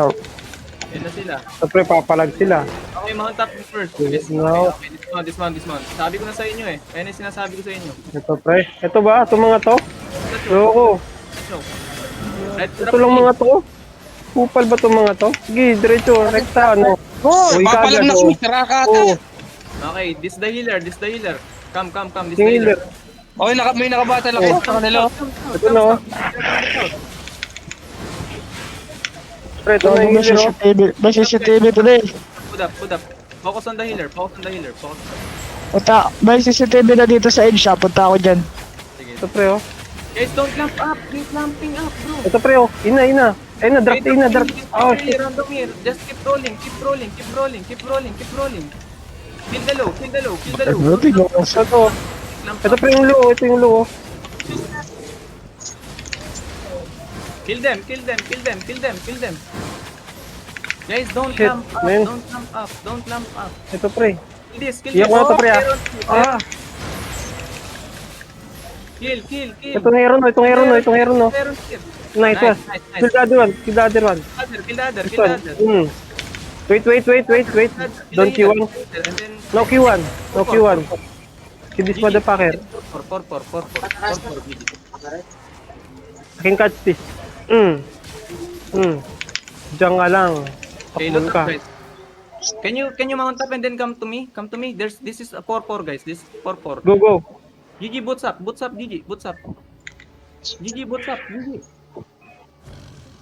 Oh, Yan na sila. ito pre, papalag sila. Okay, mount up first. Yes, No. okay, dismount. Sabi ko na sa inyo eh. Ayan yung sinasabi ko sa inyo. Ito pre. Ito ba? Ito mga to? Let's go. Loko. Let's go. Right, Ito lang mga to? Kupal ba itong mga to? Sige, diretso. Rekta, ano? Oh, Uy, papalag kagad, na oh. kami, saraka ata. Oo. Okay, this the healer. Come, this the Yung healer. healer. Okay, may nakabattle ako sa kanila. Ito na, oh. Pre, ito na yung May healer, oh. CCTV. May CCTV today. Put up. Focus on the healer. Punta, may CCTV na dito sa Edge shop. Punta ako dyan. Sige. Ito pre, oh. Guys, don't clamp up. Keep clamping up, bro. Ito pre, oh. Ina. Ayun na, drop. Oh, shit. Random here. Just keep rolling. Kill the low. Grabe, no? Ito. Clamp Ito up. pre yung low, ito yung low, oh. Kill them. Guys, don't Shit, clamp up. man. Don't clamp up. Ito pre. Kill this. Iyak ko na ito pre, ah. Ah, Kill. itong hero no. Meron here. Nice. Kill the other one. Kill the other one. Kill the other. This one. Wait. Don't Q1. And then, No Q1. Kill this motherfucker. Por. I can catch this. Diyan nga lang. Okay, Pakbol look ka. up, guys. Can you mount up and then come to me? This is a 4-4, guys. This is 4-4. Go. GG boots up, GG boots up.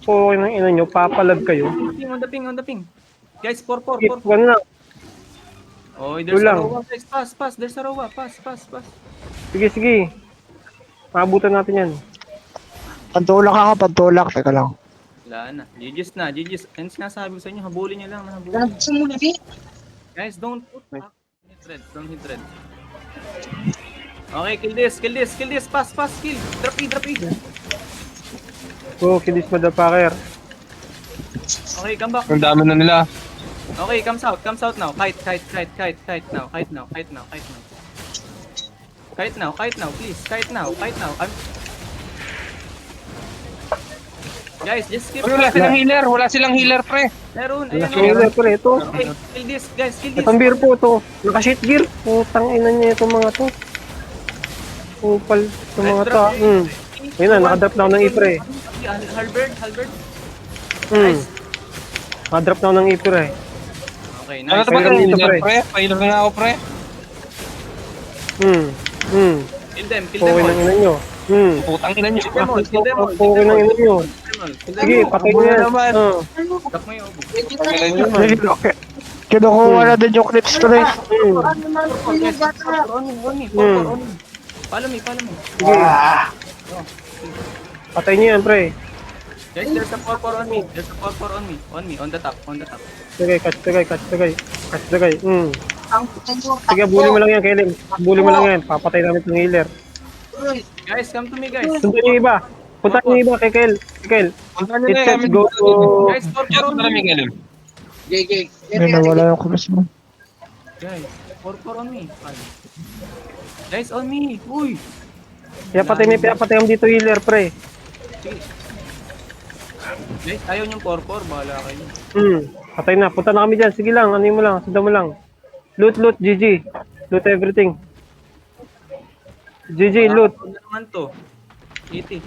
So, ng ina nyo, papalag kayo. On the ping. Guys, 4-4. Keep one lang. Oh, there's a Kulang. rowa, guys. Pass. There's a rowa. Pass. Sige. Maabutan natin yan. Pantulak ako, pantulak. Teka lang. Wala na. GG's na. And sinasabi ko sa inyo, habulin nyo lang. Guys, don't Don't hit red. Okay, kill this. Pass. Kill. Drop E. Go, kill this motherfucker. Okay, come back. Ang dami na nila. Okay, comes out now. Kite now. Please, kite now. Guys, just keep. Wala silang healer, pre. Meron, Wala ayun. healer pre, ito. Okay, kill this, guys. Itong beer po ito. Naka-shit gear. Putang ina niya itong mga to. Kupal itong mga to. Ayun na, nakadrop na ako ng ipre. Halberd. Nakadrop na ako ng ipre. Okay, Ano nice. to ba Pailan dito, healer, pre? pre? Pailan na ako, pre. Kill them Okay ng all. ina nyo. Putang ina nyo. Kill them all. Okay ng ina nyo. Sige, patay nyo yan. naman. Stop mo yung obo. Sige, okay. Kinukuha na din yung clips ko rin. Follow me. Sige. Patay nyo yan, pre. Guys, there's a 4-4 on me. On me, on the top. Sige, catch the guy. Sige, bully mo lang yan, Kelly. Bully mo lang yan. Papatay namin itong healer. Guys, come to me, guys. Sundan yung iba. Punta yung iba kay Kel. Punta nyo na Let's kami. go to... Guys, 4-4 Yes, on para me. Miguel. May nawala yung clips mo. Guys, 4-4 on me. Guys, on me. Uy. Pinapatay mo dito healer, pre. Sige. Guys, ayaw niyong 4-4. Bahala kayo. Patay na. Punta na kami dyan. Sige lang, ano mo lang. Sundan mo lang. Loot, GG. Loot everything. GG, loot. Ano naman to? 80.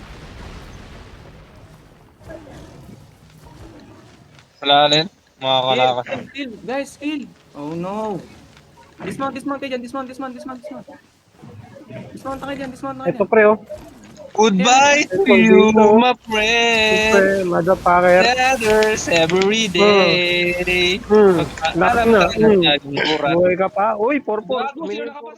Wala rin. Mga kalakas. Kill. Guys, kill. Oh no. Dismount kayo dyan. Dismount kayo dyan. Ito, pre, oh. Goodbye to you, my friend. Pre, motherfucker. Letters every day. Lakas na. Alam Buhay ka pa. Uy, 4-4. Gago, sino nakapas-